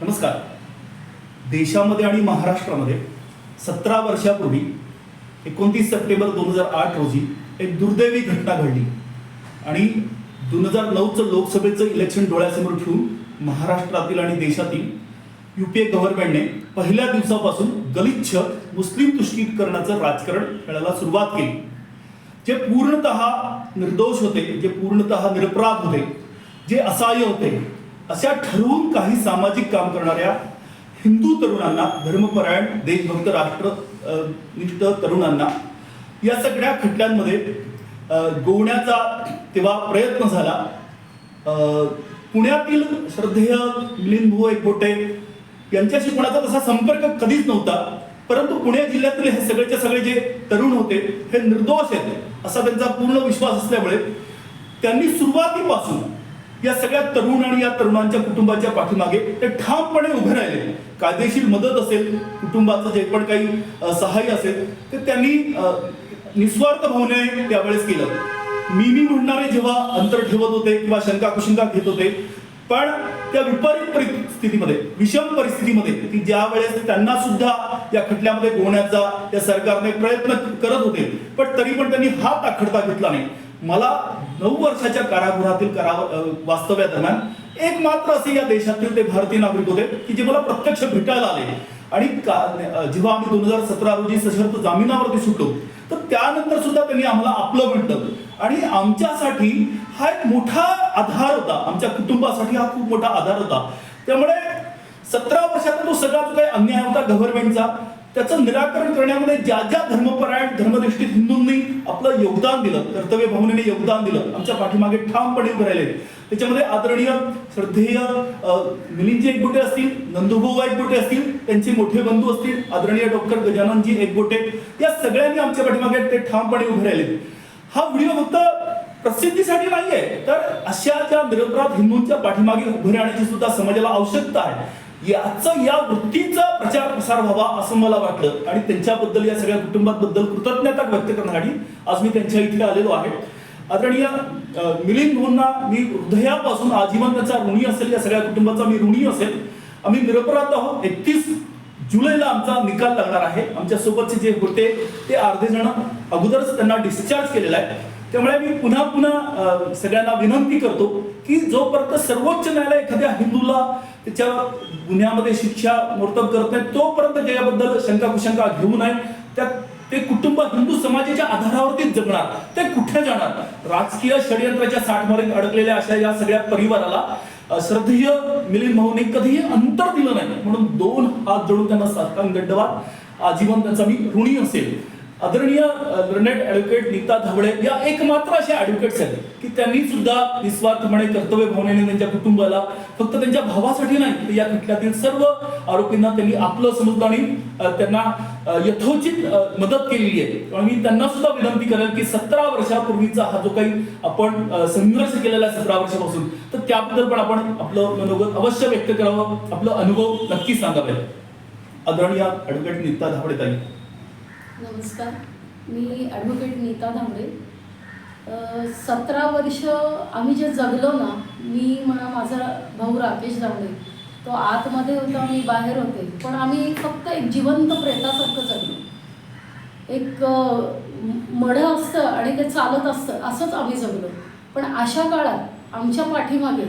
नमस्कार. देशामध्ये आणि महाराष्ट्रामध्ये 17 वर्षापूर्वी 29 सप्टेंबर 2008 रोजी एक दुर्दैवी घटना घडली आणि 2009चं लोकसभेचं इलेक्शन डोळ्यासमोर ठेवून महाराष्ट्रातील आणि देशातील UPA गव्हर्नमेंटने पहिल्या दिवसापासून गलिच्छ मुस्लिम तुष्टीकरणाचं राजकारण खेळायला सुरुवात केली. जे पूर्णतः निर्दोष होते, जे पूर्णतः निरपराध होते, जे असहाय्य होते, अशा ठरवून काही सामाजिक काम करणाऱ्या हिंदू तरुणांना, धर्मपरायण देशभक्त राष्ट्रनिष्ठ तरुणांना या सगळ्या खटल्यांमध्ये गोवण्याचा तेव्हा प्रयत्न झाला. पुण्यातील श्रद्धेय मिलिंद भाऊ एकबोटे यांच्याशी कोणाचा तसा संपर्क कधीच नव्हता, परंतु पुणे जिल्ह्यातील हे सगळेचे सगळे जे तरुण होते हे निर्दोष आहेत असा त्यांचा पूर्ण विश्वास असल्यामुळे त्यांनी सुरुवातीपासून या सगळ्या तरुण आणि या तरुणांच्या कुटुंबाच्या पाठीमागे ते ठामपणे उभे राहिले. कायदेशीर मदत असेल, कुटुंबाचं जे पण काही सहाय्य असेल ते त्यांनी निस्वार्थ भावनेने त्यावेळेस केलं. मी म्हणणारे जेव्हा अंतर ठेवत होते किंवा शंका कुशंका घेत होते, पण त्या विपरीत परिस्थितीमध्ये, विषम परिस्थितीमध्ये की ज्या वेळेस त्यांना सुद्धा या खटल्यामध्ये गोवण्याचा या सरकारने प्रयत्न करत होते, पण तरी पण त्यांनी हात आखडता घेतला नाही. मला 9 वर्षाच्या कारागृहातील वास्तव्यादरम्यान एक मात्र असे या देशातील ते भारतीय नागरिक होते की जे मला प्रत्यक्ष भेटायला आले आणि जेव्हा आम्ही 2017 रोजी सशर्त जामिनावरती सुटलो तर त्यानंतर सुद्धा त्यांनी आम्हाला आपलं म्हटलं आणि आमच्यासाठी हा एक मोठा आधार होता, आमच्या कुटुंबासाठी हा खूप मोठा आधार होता. त्यामुळे 17 वर्षात तो सगळा जो काही अन्याय होता गव्हर्नमेंटचा त्याचं निराकरण करण्यामध्ये ज्या ज्या धर्मपरायण धर्मनिष्ठित हिंदूंनी आपलं योगदान दिलं, कर्तव्य भावनेने योगदान दिलं, आमच्या पाठीमागे ठामपणे उभे राहिले, त्याच्यामध्ये आदरणीय श्रद्धेय मिलिंदजी एकबोटे असतील, नंदूभाऊ एकबोटे असतील, त्यांचे मोठे बंधू असतील, आदरणीय डॉक्टर गजाननजी एकबोटे, या सगळ्यांनी आमच्या पाठीमागे ते ठामपणे उभे राहिले. हा व्हिडिओ फक्त प्रसिद्धीसाठी नाहीये, तर अशा ज्या निरपराध हिंदूंच्या पाठीमागे उभे राहण्याची सुद्धा समाजाला आवश्यकता आहे. या वृत्तीचा प्रचार प्रसार व्हावा असं मला वाटलं आणि त्यांच्याबद्दल, या सगळ्या कुटुंबाबद्दल कृतज्ञता व्यक्त करण्यासाठी आज मी त्यांच्या इथे आलेलो आहे. आदरणीय मिलिंद भाऊंना मी हृदयापासून आजीवन त्याचा ऋणी असेल, या सगळ्या कुटुंबाचा मी ऋणी असेल. आम्ही निरपराध आहोत. 31 जुलैला आमचा निकाल लागणार आहे. आमच्या सोबतचे जे होते ते अर्धे जण अगोदरच त्यांना डिस्चार्ज केलेला आहे. त्यामुळे मी पुन्हा सगळ्यांना विनंती करतो की जोपर्यंत सर्वोच्च न्यायालय एखाद्या हिंदूला त्याच्या गुन्ह्यामध्ये शिक्षा मोर्तब करत नाही तोपर्यंत त्याच्याबद्दल शंका कुशंका घेऊ नये. ते कुटुंब हिंदू समाजाच्या आधारावरतीच जगणार, ते कुठे जाणार? राजकीय षडयंत्राच्या साठमारीत अडकलेल्या अशा या सगळ्या परिवाराला श्रद्धेय मिलिंद भाऊंनी कधीही अंतर दिलं नाही, म्हणून 2 हात जोडून त्यांना साष्टांग दंडवत आजीवन त्यांचा मी ऋणी असेल. आदरणीय लर्नेड ॲडव्होकेट नीता धावडे या एकमात्र अशा ॲडव्होकेट्स आहेत की त्यांनी सुद्धा निस्वार्थपणे कर्तव्य भावनेने त्यांच्या कुटुंबाला, फक्त त्यांच्या भावासाठी नाही तर या खटल्यातील सर्व आरोपींना त्यांनी आपलं समजलं आणि त्यांना यथोचित मदत केलेली आहे. मी त्यांना सुद्धा विनंती करेल की 17 वर्षापूर्वीचा हा जो काही आपण संघर्ष केलेला आहे 17 वर्षापासून, तर त्याबद्दल पण आपण आपलं मनोगत अवश्य व्यक्त करावं, आपलं अनुभव नक्की सांगावे. आदरणीय ॲडव्होकेट नीता धावडे ताई. नमस्कार, मी ॲडव्होकेट नीता धावडे. 17 वर्ष आम्ही जे जगलो ना, मी म्हणा माझा भाऊ राकेश धावडे, तो आतमध्ये होता, मी बाहेर होते, पण आम्ही फक्त एक जिवंत प्रेतासारखं जगलो. एक मढं असतं आणि ते चालत असतं असंच आम्ही जगलो. पण अशा काळात आमच्या पाठीमागे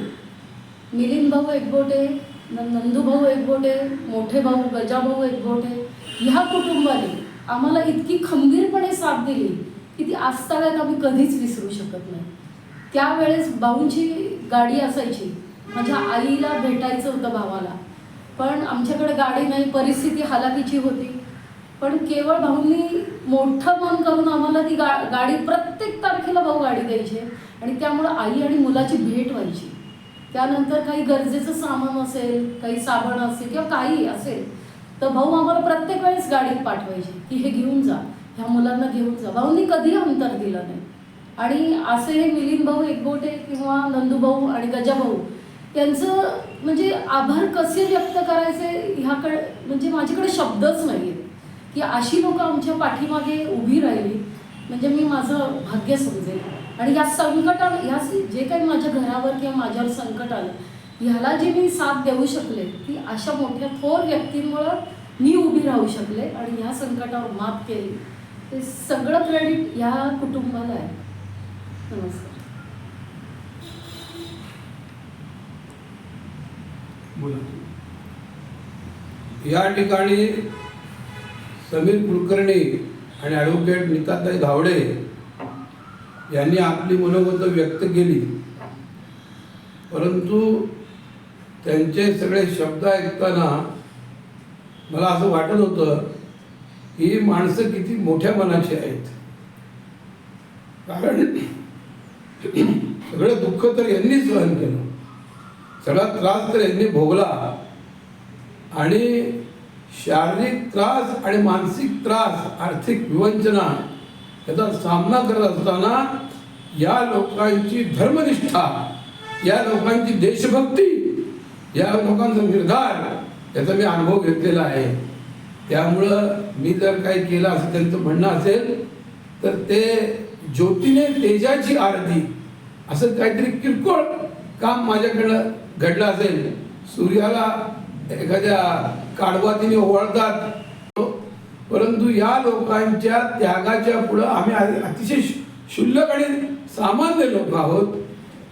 मिलिंद भाऊ एकबोटे, नंदूभाऊ एकबोटे, मोठे भाऊ गजाभाऊ एकबोटे ह्या कुटुंबाने आम्हाला इतकी खंबीरपणे साथ दिली की ती आजतागायत आम्ही कधीच विसरू शकत नाही. त्यावेळेस भाऊंची गाडी असायची, माझ्या आईला भेटायचं होतं भावाला, पण आमच्याकडे गाडी नाही, परिस्थिती हालाकीची होती. पण केवळ भाऊंनी मोठं मन करून आम्हाला ती गाडी प्रत्येक तारखेला भाऊ गाडी द्यायचे आणि त्यामुळं आई आणि मुलाची भेट व्हायची. त्यानंतर काही गरजेचं सामान असेल, काही साबण असेल किंवा काही असेल तर भाऊ आम्हाला प्रत्येक वेळेस गाडीत पाठवायचे की हे घेऊन जा, ह्या मुलांना घेऊन जा. भाऊंनी कधी अंतर दिलं नाही. आणि असे हे मिलिंद भाऊ एकबोटे किंवा नंदूभाऊ आणि गजाभाऊ यांचं म्हणजे आभार कसे व्यक्त करायचे ह्याकडे म्हणजे माझ्याकडे शब्दच नाही आहेत की अशी लोकं आमच्या पाठीमागे उभी राहिली म्हणजे मी माझं भाग्य समजेल. आणि या संकटाला, ह्या जे काही माझ्या घरावर किंवा माझ्यावर संकट आलं ह्याला जी मी साथ देऊ शकले ती अशा मोठ्या थोर व्यक्तींमुळं मी उभी राहू शकले आणि ह्या संकटावर मात केली. ते सगळं क्रेडिट ह्या कुटुंबाला आहे. नमस्कार. बोला. या ठिकाणी समीर कुलकर्णी आणि ॲडव्होकेट नीताताई धावडे यांनी आपली मनोगत व्यक्त केली, परंतु त्यांचे सगळे शब्द ऐकताना मला असं वाटत होतं ही माणसं किती मोठ्या मनाची आहेत. कारण सगळं दुःख तर यांनी सहन केलं, सगळा त्रास तर यांनी भोगला आणि शारीरिक त्रास आणि मानसिक त्रास, आर्थिक विवंचना याचा सामना करत असताना या लोकांची धर्मनिष्ठा, या लोकांची देशभक्ती, या लोकांचा निर्धार याचा मी अनुभव घेतलेला आहे. त्यामुळं मी जर काही केलं असं त्यांचं म्हणणं असेल तर ते ज्योतीने तेजाची आरती असं काहीतरी किरकोळ काम माझ्याकडं घडलं असेल. सूर्याला एखाद्या काडवातीने ओवाळतात, परंतु या लोकांच्या त्यागाच्या पुढं आम्ही अतिशय क्षुल्लक आणि सामान्य लोक आहोत.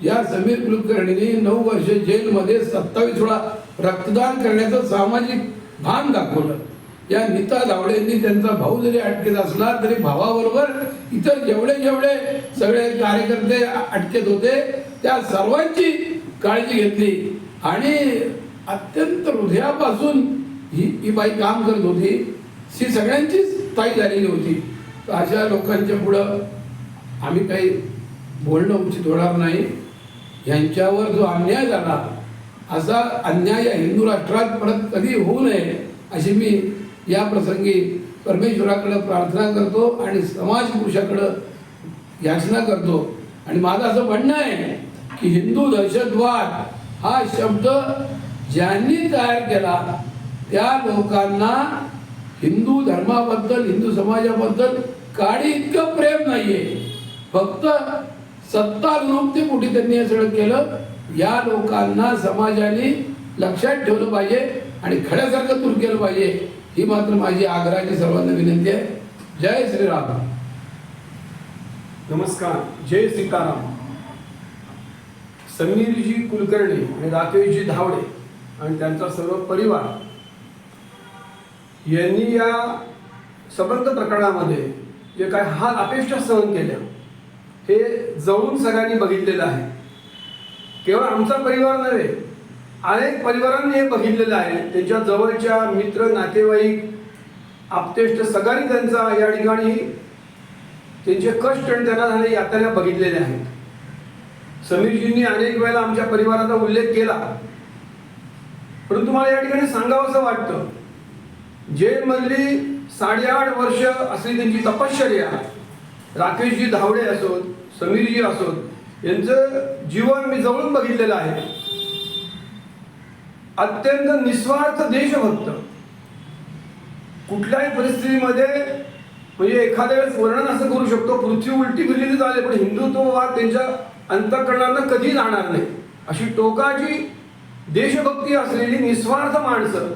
या समीर कुलकर्णींनी 9 वर्ष जेलमध्ये 27 वेळा रक्तदान करण्याचं सामाजिक भान दाखवलं. या नीता धावडेंनी त्यांचा भाऊ जरी अटकेत असला तरी भावाबरोबर इतर जेवढे सगळे कार्यकर्ते अटकेत होते त्या सर्वांची काळजी घेतली आणि अत्यंत हृदयापासून ही बाई काम करत होती. ही सगळ्यांचीच ताई झालेली होती. तर अशा लोकांच्या पुढं आम्ही काही बोलणं उचित होणार नाही. यांच्यावर जो अन्याय झाला असा अन्याय या हिंदू राष्ट्रात परत कधी होऊ नये अशी मी या प्रसंगी परमेश्वराकडे प्रार्थना करतो आणि समाज पुरुषाकडे याचना करतो. आणि माझं असं म्हणणं आहे की हिंदू दहशतवाद हा शब्द ज्यांनी तयार केला त्या लोकांना हिंदू धर्माबद्दल, हिंदू समाजाबद्दल काडी इतकं प्रेम नाहीये. फक्त सत्ता विमुक्तीपोटी त्यांनी हे सगळं केलं. या लोकांना समाजाने लक्षात ठेवलं पाहिजे आणि खड्यासारखं दूर केलं पाहिजे. ही मात्र माझी आग्रहाची सर्वांना विनंती आहे. जय श्रीराम. नमस्कार. जय सीताराम. समीरजी कुलकर्णी आणि राकेशजी धावडे आणि त्यांचा सर्व परिवार यांनी या सबंध प्रकरणामध्ये जे काय हाल अपेक्षा सहन केल्या हे जवळून सगळ्यांनी बघितलेलं आहे. केवळ आमचा परिवार नव्हे, अनेक परिवारांनी हे बघितलेलं आहे. त्यांच्या जवळच्या मित्र, नातेवाईक, आप्तेष्ट सगळ्यांनी त्यांचा या ठिकाणी त्यांचे कष्ट आणि त्यांना झाले यातना बघितलेले आहेत. समीरजींनी अनेक वेळेला आमच्या परिवाराचा उल्लेख केला, परंतु मला या ठिकाणी सांगावंसं वाटतं, जेलमधली 8.5 वर्ष असली त्यांची तपश्चर्या, राकेशजी धावडे असोत, समीरजी असोत, यांचं जीवन मी जवळून बघितलेलं आहे. अत्यंत निस्वार्थ देशभक्त. कुठल्याही परिस्थितीमध्ये म्हणजे एखाद्या वेळेस वर्णन असं करू शकतो, पृथ्वी उलटी फिरली झाले पण हिंदुत्ववाद त्यांच्या अंतःकरणांना कधी जाणार नाही अशी टोकाची देशभक्ती असलेली निस्वार्थ माणसं.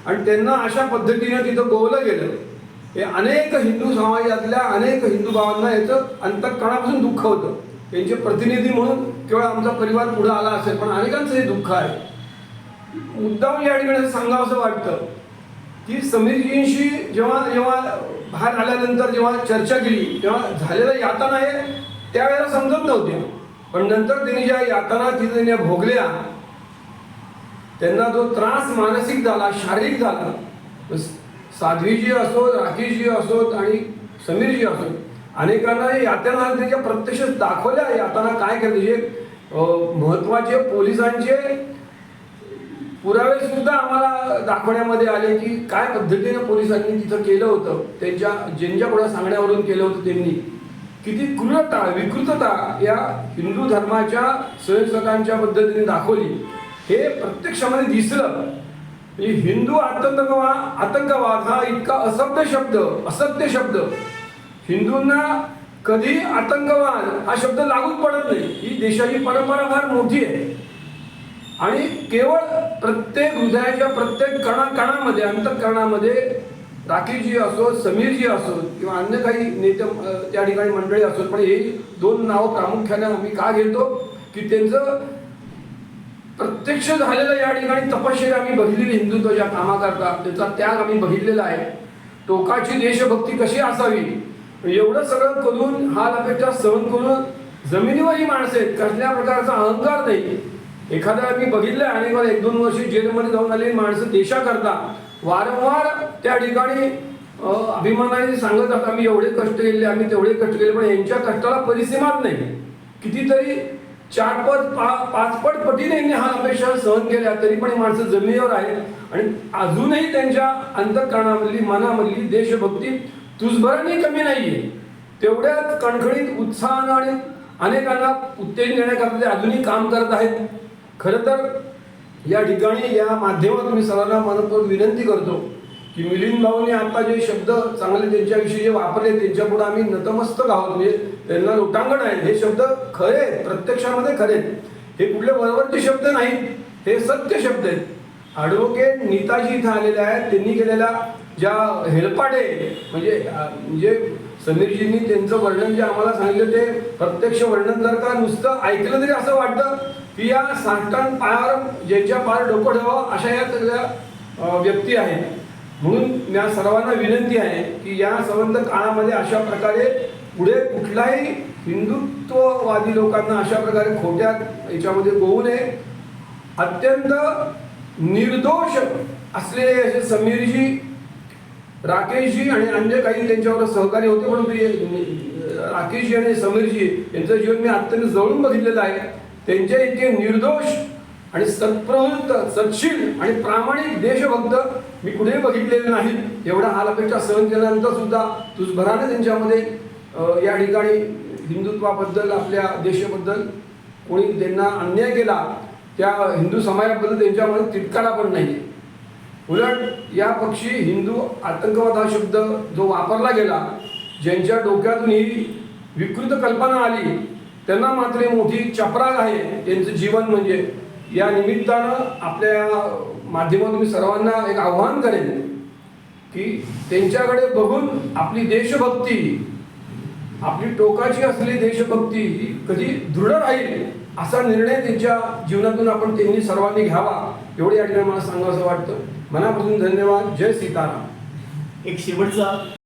आणि त्यांना अशा पद्धतीने तिथं गोवलं गेलं हे अनेक हिंदू समाजातल्या अनेक हिंदू भावांना याचं अंतःकरणापासून दुःख होतं. त्यांचे प्रतिनिधी म्हणून केवळ आमचा परिवार पुढे आला असेल, पण अनेकांचं हे दुःख आहे. मुद्दाम या ठिकाणी सांगावंसं वाटतं की समीरजींशी जेव्हा बाहेर आल्यानंतर जेव्हा चर्चा केली तेव्हा झालेल्या यातना हे त्यावेळेला समजत नव्हत्या, पण नंतर त्यांनी ज्या यातना तिथे भोगल्या त्यांना जो त्रास मानसिक झाला, शारीरिक झाला, साध्वीजी असोत, राकेशजी असोत आणि समीरजी असोत, अनेकांना यातना त्यांच्या प्रत्यक्ष दाखवल्या. यातना काय करते, महत्वाचे पोलिसांचे पुरावे सुद्धा आम्हाला दाखवण्यामध्ये आले की काय पद्धतीने पोलिसांनी तिथं केलं होतं. त्यांच्या ज्यांच्या पुढे सांगण्यावरून केलं होतं त्यांनी किती क्रूरता, विकृतता या हिंदू धर्माच्या स्वयंसेवकांच्या पद्धतीने दाखवली हे प्रत्यक्षामध्ये दिसलं. हिंदू आतंकवाद हा इतका असत्य शब्द हिंदूंना कधी आतंकवाद हा शब्द लागूच पडत नाही. ही देशाची परंपरा फार मोठी आहे. आणि केवळ प्रत्येक हृदयाच्या प्रत्येक कणाकणामध्ये अंतःकरणामध्ये राकेशजी असो, समीरजी असो किंवा अन्य काही नेते त्या ठिकाणी मंडळी असोत, पण हे दोन नावं प्रामुख्याने आम्ही का घेतो की त्यांचं प्रत्यक्ष झालेलं या ठिकाणी तपश्चर्या आम्ही बघितलेली हिंदुत्वाच्या कामाकरता, त्याचा त्याग आम्ही बघितलेला आहे. टोकाची देशभक्ती कशी असावी एवढं सगळं करून हाल अपेक्षा सहन करून जमिनीवर ही माणसं आहेत, कसल्या प्रकारचा अहंकार नाही. एखाद्या मी बघितलंय अनेक वेळा 1-2 वर्षी जेलमध्ये जाऊन आलेली माणसं देशाकरता वारंवार त्या ठिकाणी अभिमानाने सांगत असतात आम्ही एवढे कष्ट केले, आम्ही तेवढे कष्ट केले, पण यांच्या कष्टाला परिसीमाच नाही. कितीतरी 4 पट 5 पट पटीने यांनी हा अपेक्षा सहन केल्या, तरी पण ही माणसं जमिनीवर आहेत आणि अजूनही त्यांच्या अंतःकरणामधली मनामधली देशभक्ती तुझभराने कमी नाहीये. तेवढ्याच कणखणीत उत्साहानं आणि अनेकांना उत्तेजन देण्याकरता ते अजूनही काम करत आहेत. खरं तर या ठिकाणी या माध्यमातून मी सर्वांना मनपूर्वक विनंती करतो की मिलिंद भाऊंनी आता जे शब्द चांगले त्यांच्याविषयी जे वापरले त्यांच्यापुढे आम्ही नतमस्तक आहोत. म्हणजे त्यांना लोटांगण आहे. हे शब्द खरे आहेत, प्रत्यक्षामध्ये खरे आहेत. हे कुठले वरवरचे शब्द नाहीत, हे सत्य शब्द आहेत. ॲडव्होकेट नीताजी इथं आलेले आहेत. त्यांनी केलेल्या ज्या हेलपाटे म्हणजे समीरजींनी त्यांचं वर्णन जे आम्हाला सांगितलं ते प्रत्यक्ष वर्णन जर का नुसतं ऐकलं तरी असं वाटतं की या साष्टांग पायावर ज्यांच्या पायावर डोकं ठेवावं अशा या सगळ्या व्यक्ती आहेत. म्हणून या सर्वांना विनंती आहे की या संबंध काळामध्ये अशा प्रकारे पुढे कुठलाही हिंदुत्ववादी लोकांना अशा प्रकारे खोट्या याच्यामध्ये गोवू नये. अत्यंत निर्दोष असलेले असे समीरजी, राकेशजी आणि अन्य काही त्यांच्यावर सहकारी होते, परंतु राकेशजी आणि समीरजी यांचं जीवन मी अत्यंत जवळून बघितलेलं आहे. त्यांच्या इतके निर्दोष आणि सत्प्रवृत्त, सत्शील आणि प्रामाणिक देशभक्त मी कुठेही बघितलेले नाहीत. एवढा हाल अपेक्षा सहन केल्यानंतर सुद्धा तुझभराने त्यांच्यामध्ये या ठिकाणी हिंदुत्वाबद्दल, आपल्या देशाबद्दल कोणी त्यांना अन्याय केला त्या हिंदू समाजाबद्दल त्यांच्यामध्ये तिटकारा पण नाही. उलट या पक्षी हिंदू आतंकवाद हा शब्द जो वापरला गेला, ज्यांच्या डोक्यातून ही विकृत कल्पना आली त्यांना मात्र मोठी चपराक आहे त्यांचं जीवन. म्हणजे या निमित्तानं आपल्या माध्यमातून मी सर्वांना एक आव्हान करेन की त्यांच्याकडे बघून आपली देशभक्ती, आपली टोकाची असलेली देशभक्ती ही कधी दृढ राहील असा निर्णय त्यांच्या जीवनातून आपण त्यांनी सर्वांनी घ्यावा एवढे या ठिकाणी मला सांगावं असं वाटतं. मनापासून धन्यवाद. जय सीताराम. एक शेवटचा